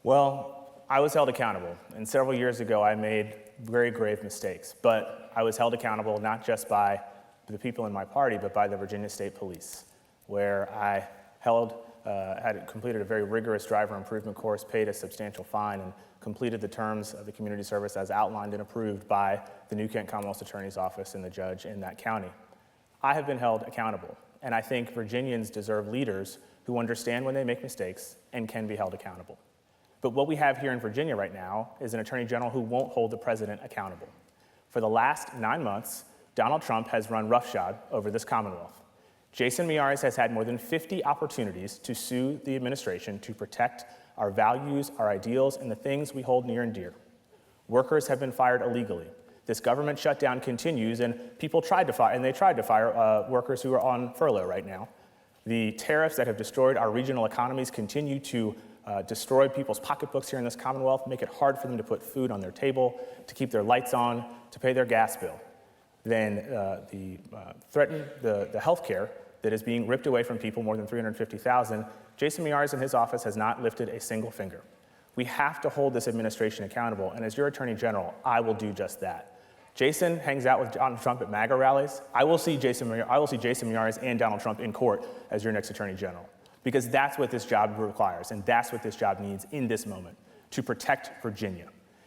Well, I was held accountable, and several years ago I made very grave mistakes, but I was held accountable not just by the people in my party, but by the Virginia State Police, where I had completed a very rigorous driver improvement course, paid a substantial fine, and completed the terms of the community service as outlined and approved by the New Kent Commonwealth Attorney's Office and the judge in that county. I have been held accountable, and I think Virginians deserve leaders who understand when they make mistakes and can be held accountable. But what we have here in Virginia right now is an attorney general who won't hold the president accountable. For the last 9 months, Donald Trump has run roughshod over this Commonwealth. Jason Miyares has had more than 50 opportunities to sue the administration to protect our values, our ideals, and the things we hold near and dear. Workers have been fired illegally. This government shutdown continues, and people tried to fire workers who are on furlough right now. The tariffs that have destroyed our regional economies continue to destroy people's pocketbooks here in this Commonwealth, make it hard for them to put food on their table, to keep their lights on, to pay their gas bill. Then threaten the health care that is being ripped away from people, more than 350,000, Jason Miyares and his office has not lifted a single finger. We have to hold this administration accountable, and as your Attorney General, I will do just that. Jason hangs out with Donald Trump at MAGA rallies. I will see Jason Miyares and Donald Trump in court as your next Attorney General, because that's what this job requires, and that's what this job needs in this moment, to protect Virginia.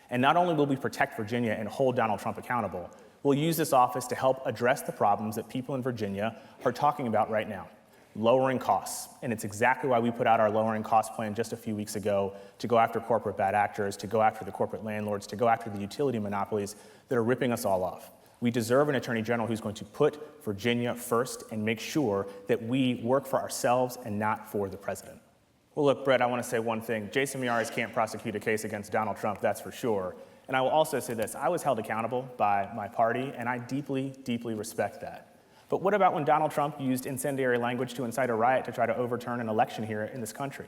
And not only will we protect Virginia and hold Donald Trump accountable, we'll use this office to help address the problems that people in Virginia are talking about right now. Lowering costs, and it's exactly why we put out our lowering cost plan just a few weeks ago to go after corporate bad actors, to go after the corporate landlords, to go after the utility monopolies that are ripping us all off. We deserve an Attorney General who's going to put Virginia first and make sure that we work for ourselves and not for the president. Well, look, Brett, I want to say one thing. Jason Miyares can't prosecute a case against Donald Trump, that's for sure. And I will also say this, I was held accountable by my party, and I deeply, deeply respect that. But what about when Donald Trump used incendiary language to incite a riot to try to overturn an election here in this country?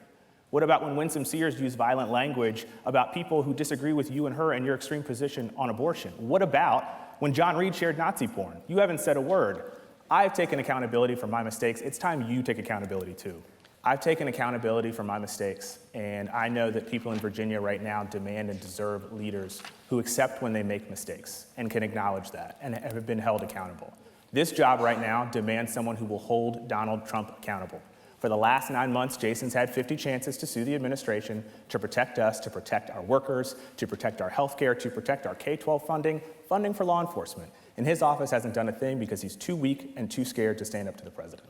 What about when Winsome Sears used violent language about people who disagree with you and her and your extreme position on abortion? What about when John Reed shared Nazi porn? You haven't said a word. I've taken accountability for my mistakes. It's time you take accountability too. I've taken accountability for my mistakes, and I know that people in Virginia right now demand and deserve leaders who accept when they make mistakes and can acknowledge that and have been held accountable. This job right now demands someone who will hold Donald Trump accountable. For the last 9 months, Jason's had 50 chances to sue the administration to protect us, to protect our workers, to protect our health care, to protect our K-12 funding for law enforcement. And his office hasn't done a thing because he's too weak and too scared to stand up to the president.